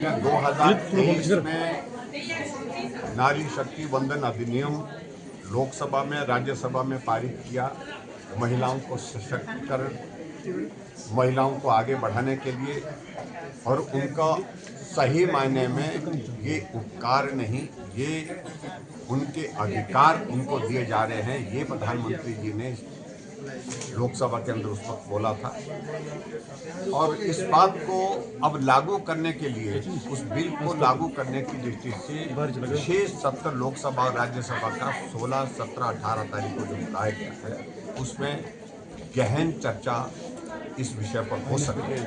2023 में नारी शक्ति वंदन अधिनियम लोकसभा में राज्यसभा में पारित किया। महिलाओं को सशक्तिकरण, महिलाओं को आगे बढ़ाने के लिए और उनका सही मायने में ये उपकार नहीं, ये उनके अधिकार उनको दिए जा रहे हैं। ये प्रधानमंत्री जी ने लोकसभा के अंदर उस वक्त बोला था और इस बात को अब लागू करने के लिए, उस बिल को लागू करने की दृष्टि से विशेष सत्र लोकसभा और राज्यसभा का 16, 17, 18 तारीख को जो बुलाया गया है, उसमें गहन चर्चा इस विषय पर हो सकती है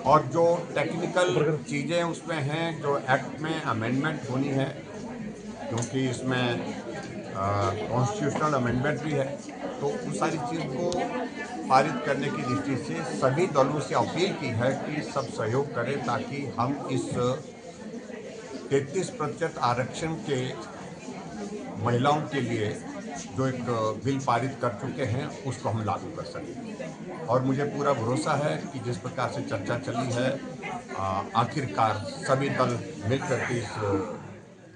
और जो टेक्निकल चीज़ें उसमें हैं, जो एक्ट में अमेंडमेंट होनी है, क्योंकि इसमें कॉन्स्टिट्यूशनल अमेंडमेंट भी है, तो उस सारी चीज़ को पारित करने की दृष्टि से सभी दलों से अपील की है कि सब सहयोग करें ताकि हम इस 33% आरक्षण के महिलाओं के लिए जो एक बिल पारित कर चुके हैं उसको हम लागू कर सकें। और मुझे पूरा भरोसा है कि जिस प्रकार से चर्चा चली है, आखिरकार सभी दल मिलकर के इस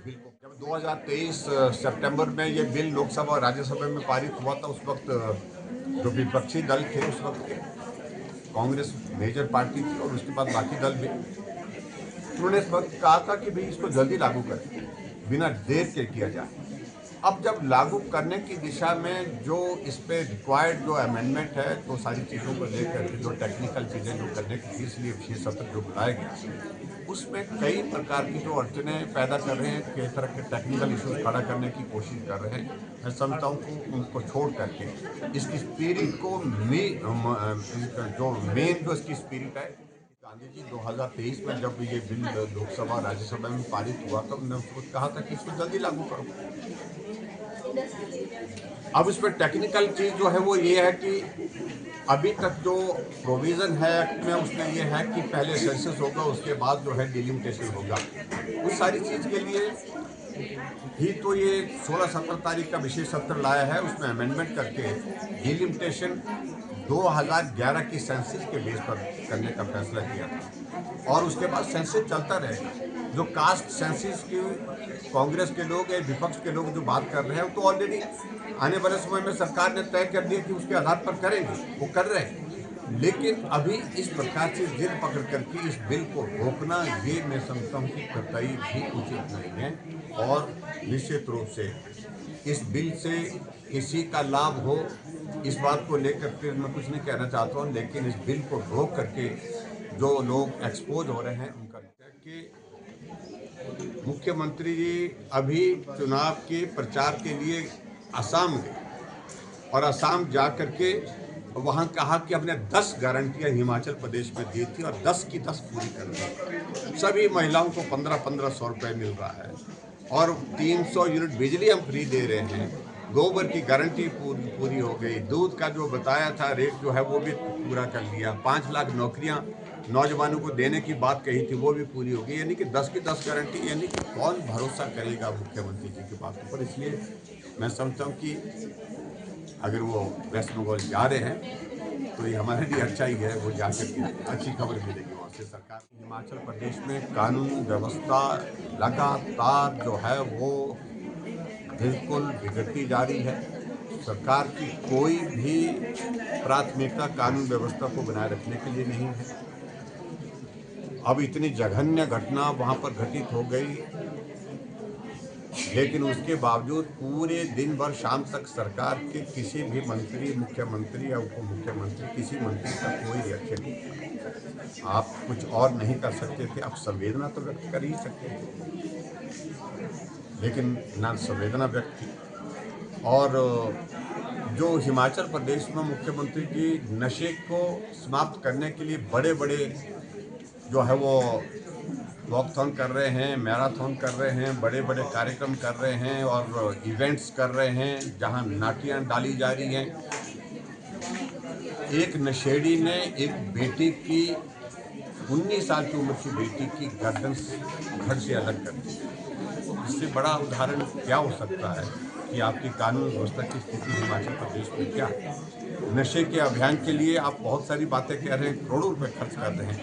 बिल को, जब 2023 सितंबर में ये बिल लोकसभा और राज्यसभा में पारित हुआ था, उस वक्त जो विपक्षी दल थे उस वक्त कांग्रेस मेजर पार्टी थी और उसके बाद बाकी दल भी, उन्होंने इस वक्त कहा था कि भाई इसको जल्दी लागू करें, बिना देर के किया जाए। अब जब लागू करने की दिशा में जो इस पे रिक्वायर्ड जो अमेंडमेंट है, तो सारी चीज़ों को लेकर के जो टेक्निकल चीज़ें जो करने की, इसलिए विशेष सत्र जो बुलाया गया, उसमें कई प्रकार की जो अड़चनें पैदा कर रहे हैं, कई तरह के टेक्निकल इश्यूज खड़ा करने की कोशिश कर रहे हैं। मैं समझता हूँ कि उनको छोड़ करके इसकी स्पिरिट को जो मेन जो इसकी स्पिरिट है, गांधी जी 2023 में जब ये बिल लोकसभा राज्यसभा में पारित हुआ था, उन्होंने उसको कहा था कि इसको जल्दी लागू करो। अब इस पर टेक्निकल चीज जो है वो ये है कि अभी तक जो प्रोविजन है एक्ट में, उसमें ये है कि पहले सेंसस होगा, उसके बाद जो है डिलिमिटेशन होगा। उस सारी चीज के लिए ही तो ये 16-17 तारीख का विशेष सत्र लाया है, उसमें अमेंडमेंट करके डिलिमिटेशन 2011 की सेंसस के बेस पर करने का फैसला किया था और उसके बाद सेंसस चलता रहेगा। जो कास्ट सेंसस की कांग्रेस के लोग या विपक्ष के लोग जो बात कर रहे हैं, तो ऑलरेडी आने वाले समय में सरकार ने तय कर दिया कि उसके आधार पर करेंगे, वो कर रहे हैं। लेकिन अभी इस प्रकार से जिद पकड़ करके इस बिल को रोकना, ये मैं समझता हूँ कि कतई भी उचित नहीं है और निश्चित रूप से इस बिल से किसी का लाभ हो, इस बात को लेकर के मैं कुछ नहीं कहना चाहता हूँ, लेकिन इस बिल को रोक करके जो लोग एक्सपोज हो रहे हैं उनका कि मुख्यमंत्री जी अभी चुनाव के प्रचार के लिए असम गए और असम जा करके वहाँ कहा कि हमने 10 गारंटियाँ हिमाचल प्रदेश में दी थी और 10 की 10 पूरी कर दी। सभी महिलाओं को 1500 रुपये मिल रहा है और 300 यूनिट बिजली हम फ्री दे रहे हैं। गोबर की गारंटी पूरी हो गई। दूध का जो बताया था रेट जो है वो भी पूरा कर लिया। 5 लाख नौकरियां नौजवानों को देने की बात कही थी, वो भी पूरी हो गई। यानी कि 10 की 10 गारंटी, यानी कि कौन भरोसा करेगा मुख्यमंत्री जी की बातों पर। इसलिए मैं समझता हूँ कि अगर वो वेस्ट बंगाल जा रहे हैं तो ये हमारे लिए अच्छा ही है, वो जाकर के अच्छी खबर मिलेगी वहाँ से। सरकार हिमाचल प्रदेश में कानून व्यवस्था लगातार जो है वो बिल्कुल बिगड़ती जा रही है। सरकार की कोई भी प्राथमिकता कानून व्यवस्था को बनाए रखने के लिए नहीं है। अब इतनी जघन्य घटना वहाँ पर घटित हो गई, लेकिन उसके बावजूद पूरे दिन भर शाम तक सरकार के किसी भी मंत्री, मुख्यमंत्री या उप मुख्यमंत्री, किसी मंत्री का कोई रिएक्शन नहीं। आप कुछ और नहीं कर सकते थे, आप संवेदना तो व्यक्त कर ही सकते थे, लेकिन ना संवेदना व्यक्त की। और जो हिमाचल प्रदेश में मुख्यमंत्री जी नशे को समाप्त करने के लिए बड़े बड़े जो है वो वॉकथॉन कर रहे हैं, मैराथन कर रहे हैं, बड़े बड़े कार्यक्रम कर रहे हैं और इवेंट्स कर रहे हैं जहां नाटियां डाली जा रही हैं। एक नशेड़ी ने एक बेटी की 19 साल की उम्र की बेटी की गर्दन धड़ से अलग कर दी। इससे बड़ा उदाहरण क्या हो सकता है कि आपकी कानून व्यवस्था की स्थिति हिमाचल प्रदेश में क्या है। नशे के अभियान के लिए आप बहुत सारी बातें कह रहे हैं, करोड़ों रुपए खर्च कर रहे हैं,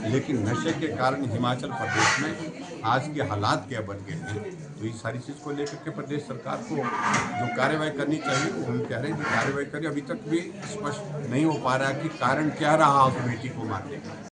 लेकिन नशे के कारण हिमाचल प्रदेश में आज के हालात क्या बन गए हैं, तो इस सारी चीज़ को लेकर के प्रदेश सरकार को जो कार्रवाई करनी चाहिए वो हम कह रहे हैं कि कार्रवाई करें। अभी तक भी स्पष्ट नहीं हो पा रहा है कि कारण क्या रहा उस बेटी को मारने का।